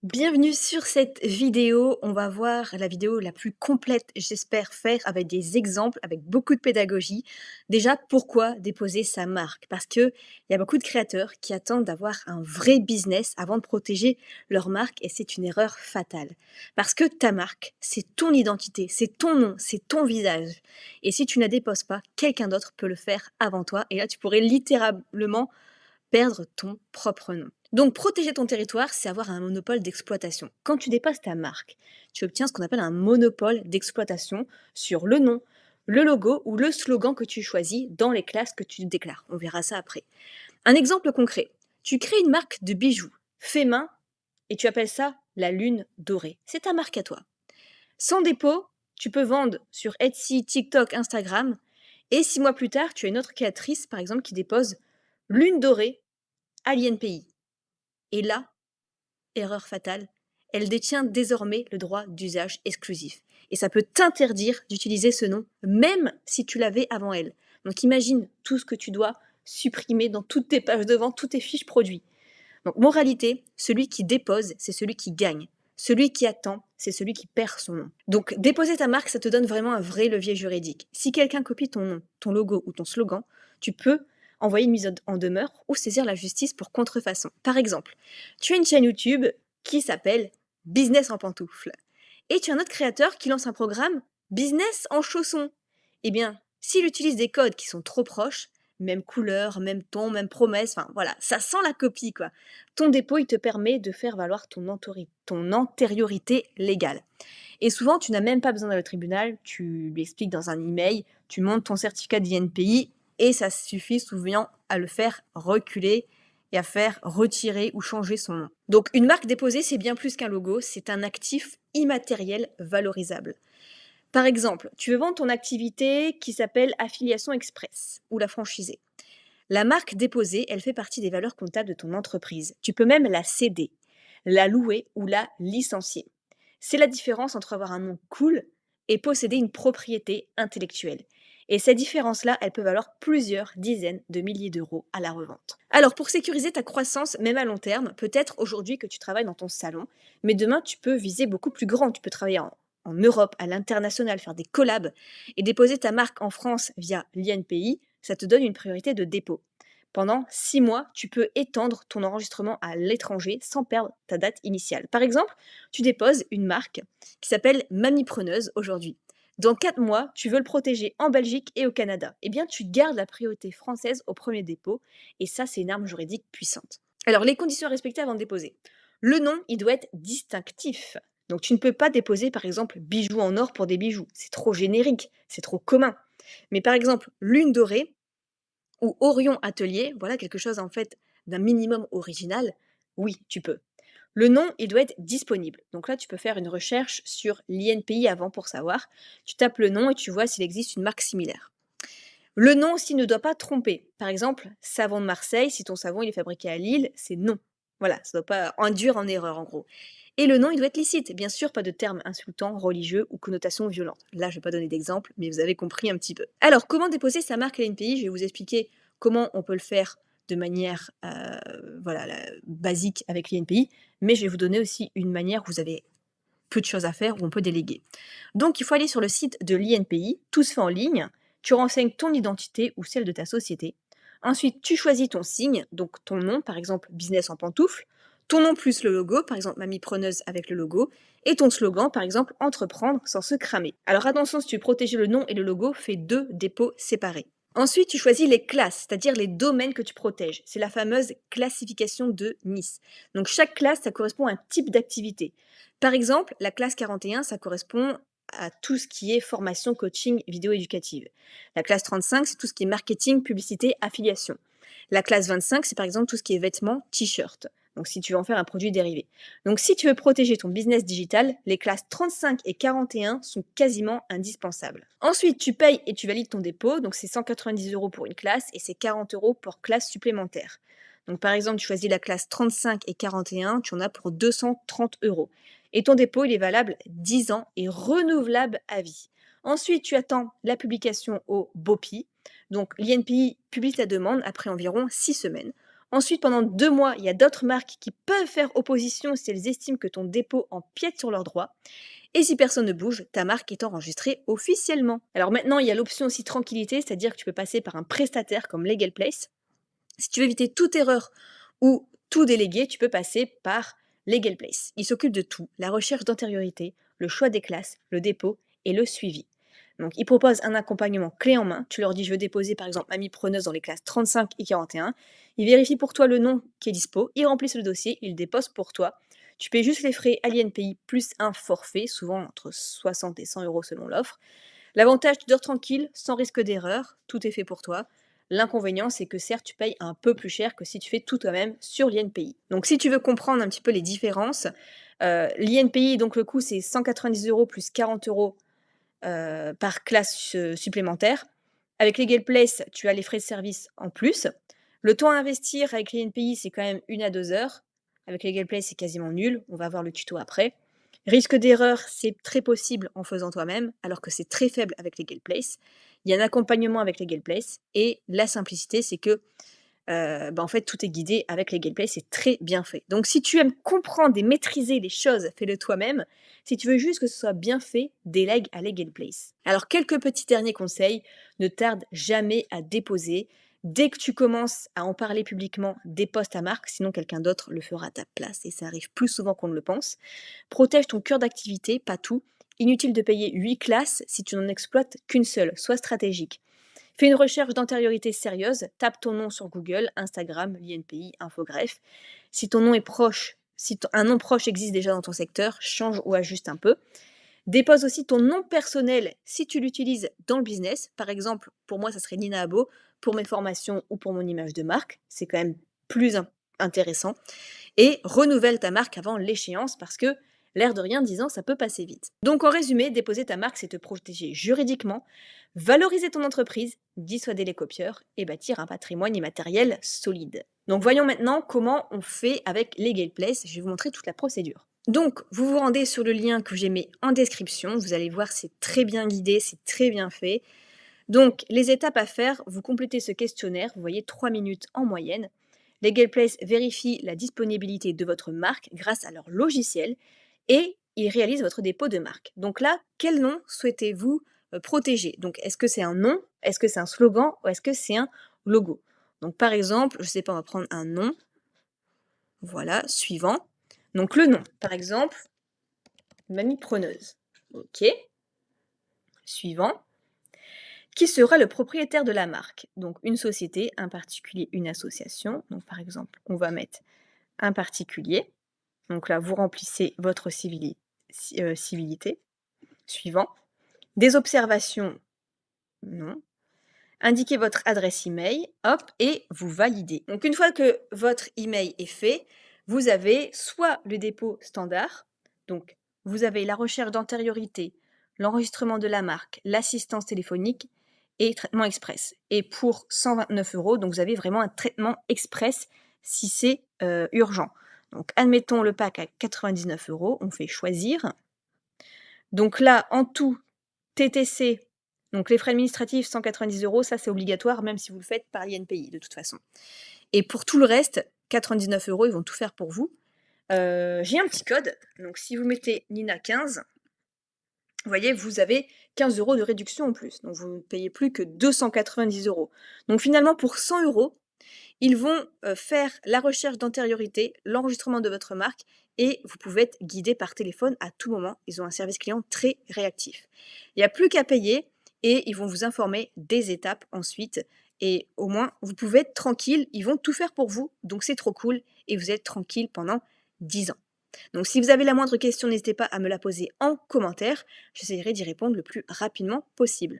Bienvenue sur cette vidéo. On va voir la vidéo la plus complète, j'espère faire, avec des exemples, avec beaucoup de pédagogie. Déjà, pourquoi déposer sa marque? Parce qu'il y a beaucoup de créateurs qui attendent d'avoir un vrai business avant de protéger leur marque et c'est une erreur fatale. Parce que ta marque, c'est ton identité, c'est ton nom, c'est ton visage. Et si tu ne la déposes pas, quelqu'un d'autre peut le faire avant toi. Et là, tu pourrais littéralement perdre ton propre nom. Donc protéger ton territoire, c'est avoir un monopole d'exploitation. Quand tu dépasses ta marque, tu obtiens ce qu'on appelle un monopole d'exploitation sur le nom, le logo ou le slogan que tu choisis dans les classes que tu déclares. On verra ça après. Un exemple concret. Tu crées une marque de bijoux, fait main, et tu appelles ça la lune dorée. C'est ta marque à toi. Sans dépôt, tu peux vendre sur Etsy, TikTok, Instagram, et 6 mois plus tard, tu as une autre créatrice, par exemple, qui dépose lune dorée à l'INPI. Et là, erreur fatale, elle détient désormais le droit d'usage exclusif. Et ça peut t'interdire d'utiliser ce nom, même si tu l'avais avant elle. Donc imagine tout ce que tu dois supprimer dans toutes tes pages de vente, toutes tes fiches produits. Donc moralité, celui qui dépose, c'est celui qui gagne. Celui qui attend, c'est celui qui perd son nom. Donc déposer ta marque, ça te donne vraiment un vrai levier juridique. Si quelqu'un copie ton nom, ton logo ou ton slogan, tu peux envoyer une mise en demeure ou saisir la justice pour contrefaçon. Par exemple, tu as une chaîne YouTube qui s'appelle Business en pantoufles et tu as un autre créateur qui lance un programme Business en chaussons. Eh bien, s'il utilise des codes qui sont trop proches, même couleur, même ton, même promesse, enfin voilà, ça sent la copie quoi. Ton dépôt, il te permet de faire valoir ton antériorité légale. Et souvent, tu n'as même pas besoin d'aller au tribunal, tu lui expliques dans un email, tu montes ton certificat d'INPI et ça suffit souvent à le faire reculer et à faire retirer ou changer son nom. Donc une marque déposée, c'est bien plus qu'un logo, c'est un actif immatériel valorisable. Par exemple, tu veux vendre ton activité qui s'appelle Affiliation Express ou la franchisée. La marque déposée, elle fait partie des valeurs comptables de ton entreprise. Tu peux même la céder, la louer ou la licencier. C'est la différence entre avoir un nom cool et posséder une propriété intellectuelle. Et cette différence-là, elle peut valoir plusieurs dizaines de milliers d'euros à la revente. Alors, pour sécuriser ta croissance, même à long terme, peut-être aujourd'hui que tu travailles dans ton salon, mais demain, tu peux viser beaucoup plus grand. Tu peux travailler en Europe, à l'international, faire des collabs et déposer ta marque en France via l'INPI, ça te donne une priorité de dépôt. Pendant 6 mois, tu peux étendre ton enregistrement à l'étranger sans perdre ta date initiale. Par exemple, tu déposes une marque qui s'appelle Mamie Preneuse aujourd'hui. Dans 4 mois, tu veux le protéger en Belgique et au Canada. Eh bien, tu gardes la priorité française au premier dépôt et ça, c'est une arme juridique puissante. Alors, les conditions à respecter avant de déposer. Le nom, il doit être distinctif. Donc, tu ne peux pas déposer, par exemple, bijoux en or pour des bijoux. C'est trop générique, c'est trop commun. Mais par exemple, lune dorée, ou Orion Atelier, voilà quelque chose en fait d'un minimum original, oui, tu peux. Le nom, il doit être disponible. Donc là, tu peux faire une recherche sur l'INPI avant pour savoir. Tu tapes le nom et tu vois s'il existe une marque similaire. Le nom aussi ne doit pas tromper. Par exemple, savon de Marseille, si ton savon il est fabriqué à Lille, c'est non. Voilà, ça ne doit pas induire en erreur en gros. Et le nom, il doit être licite. Bien sûr, pas de termes insultants, religieux ou connotations violentes. Là, je ne vais pas donner d'exemple, mais vous avez compris un petit peu. Alors, comment déposer sa marque à l'INPI? Je vais vous expliquer comment on peut le faire de manière basique avec l'INPI, mais je vais vous donner aussi une manière où vous avez peu de choses à faire, où on peut déléguer. Donc, il faut aller sur le site de l'INPI, tout se fait en ligne, tu renseignes ton identité ou celle de ta société. Ensuite, tu choisis ton signe, donc ton nom, par exemple business en pantoufles, ton nom plus le logo, par exemple mamie preneuse avec le logo, et ton slogan, par exemple entreprendre sans se cramer. Alors attention, si tu veux protéger le nom et le logo, fais 2 dépôts séparés. Ensuite, tu choisis les classes, c'est-à-dire les domaines que tu protèges. C'est la fameuse classification de Nice. Donc chaque classe, ça correspond à un type d'activité. Par exemple, la classe 41, ça correspond à tout ce qui est formation, coaching, vidéo éducative. La classe 35, c'est tout ce qui est marketing, publicité, affiliation. La classe 25, c'est par exemple tout ce qui est vêtements, t-shirts. Donc si tu veux en faire un produit dérivé. Donc si tu veux protéger ton business digital, les classes 35 et 41 sont quasiment indispensables. Ensuite, tu payes et tu valides ton dépôt. Donc c'est 190 € pour une classe et c'est 40 € pour classe supplémentaire. Donc par exemple, tu choisis la classe 35 et 41, tu en as pour 230 €. Et ton dépôt, il est valable 10 ans et renouvelable à vie. Ensuite, tu attends la publication au BOPI. Donc l'INPI publie ta demande après environ 6 semaines. Ensuite, pendant 2 mois, il y a d'autres marques qui peuvent faire opposition si elles estiment que ton dépôt empiète sur leurs droits. Et si personne ne bouge, ta marque est enregistrée officiellement. Alors maintenant, il y a l'option aussi tranquillité, c'est-à-dire que tu peux passer par un prestataire comme Legal Place. Si tu veux éviter toute erreur ou tout délégué, tu peux passer par Legal Place. Il s'occupe de tout, la recherche d'antériorité, le choix des classes, le dépôt et le suivi. Donc, ils proposent un accompagnement clé en main. Tu leur dis, je veux déposer par exemple mamie preneuse dans les classes 35 et 41. Ils vérifient pour toi le nom qui est dispo, ils remplissent le dossier, ils le déposent pour toi. Tu payes juste les frais à l'INPI plus un forfait, souvent entre 60 et 100 euros selon l'offre. L'avantage, tu dors tranquille, sans risque d'erreur, tout est fait pour toi. L'inconvénient, c'est que certes, tu payes un peu plus cher que si tu fais tout toi-même sur l'INPI. Donc, si tu veux comprendre un petit peu les différences, l'INPI, donc le coût, c'est 190 euros plus 40 euros par classe supplémentaire. Avec Legal Place, tu as les frais de service en plus. Le temps à investir avec les NPI, c'est quand même 1 à 2 heures. Avec Legal Place, c'est quasiment nul. On va voir le tuto après. Risque d'erreur, c'est très possible en faisant toi-même, alors que c'est très faible avec Legal Place. Il y a un accompagnement avec Legal Place. Et la simplicité, c'est que en fait, tout est guidé avec Legal Place, c'est très bien fait. Donc si tu aimes comprendre et maîtriser les choses, fais-le toi-même. Si tu veux juste que ce soit bien fait, délègue à Legal Place. Alors quelques petits derniers conseils, ne tarde jamais à déposer. Dès que tu commences à en parler publiquement, dépose ta marque, sinon quelqu'un d'autre le fera à ta place et ça arrive plus souvent qu'on ne le pense. Protège ton cœur d'activité, pas tout. Inutile de payer 8 classes si tu n'en exploites qu'une seule, sois stratégique. Fais une recherche d'antériorité sérieuse, tape ton nom sur Google, Instagram, l'INPI, Infogreffe. Si ton nom est proche, si un nom proche existe déjà dans ton secteur, change ou ajuste un peu. Dépose aussi ton nom personnel si tu l'utilises dans le business. Par exemple, pour moi, ça serait Nina Abo, pour mes formations ou pour mon image de marque. C'est quand même plus intéressant. Et renouvelle ta marque avant l'échéance parce que l'air de rien, 10 ans, ça peut passer vite. Donc en résumé, déposer ta marque, c'est te protéger juridiquement, valoriser ton entreprise, dissuader les copieurs et bâtir un patrimoine immatériel solide. Donc voyons maintenant comment on fait avec Legal Place. Je vais vous montrer toute la procédure. Donc, vous vous rendez sur le lien que j'ai mis en description. Vous allez voir, c'est très bien guidé, c'est très bien fait. Donc, les étapes à faire, vous complétez ce questionnaire, vous voyez 3 minutes en moyenne. Legal Place vérifie la disponibilité de votre marque grâce à leur logiciel et ils réalisent votre dépôt de marque. Donc là, quel nom souhaitez-vous protéger? Donc, est-ce que c'est un nom? Est-ce que c'est un slogan? Ou est-ce que c'est un logo? Donc, par exemple, je ne sais pas, on va prendre un nom. Voilà, suivant. Donc, le nom, par exemple, mamie preneuse. OK. Suivant. Qui sera le propriétaire de la marque? Donc, une société, un particulier, une association. Donc, par exemple, on va mettre un particulier. Donc là, vous remplissez votre civilité. Suivant. Des observations? Non. Indiquez votre adresse email, hop, et vous validez. Donc une fois que votre email est fait, vous avez soit le dépôt standard, donc vous avez la recherche d'antériorité, l'enregistrement de la marque, l'assistance téléphonique et traitement express. Et pour 129 euros, donc vous avez vraiment un traitement express si c'est urgent. Donc admettons le pack à 99 euros, on fait choisir. Donc là, en tout, TTC, donc les frais administratifs, 190 euros, ça c'est obligatoire, même si vous le faites par l'INPI de toute façon. Et pour tout le reste, 99 euros, ils vont tout faire pour vous. J'ai un petit code, donc si vous mettez Nina15, vous voyez, vous avez 15 euros de réduction en plus. Donc vous ne payez plus que 290 euros. Donc finalement, pour 100 euros, ils vont faire la recherche d'antériorité, l'enregistrement de votre marque et vous pouvez être guidé par téléphone à tout moment. Ils ont un service client très réactif. Il n'y a plus qu'à payer et ils vont vous informer des étapes ensuite. Et au moins, vous pouvez être tranquille. Ils vont tout faire pour vous. Donc c'est trop cool et vous êtes tranquille pendant 10 ans. Donc si vous avez la moindre question, n'hésitez pas à me la poser en commentaire. J'essaierai d'y répondre le plus rapidement possible.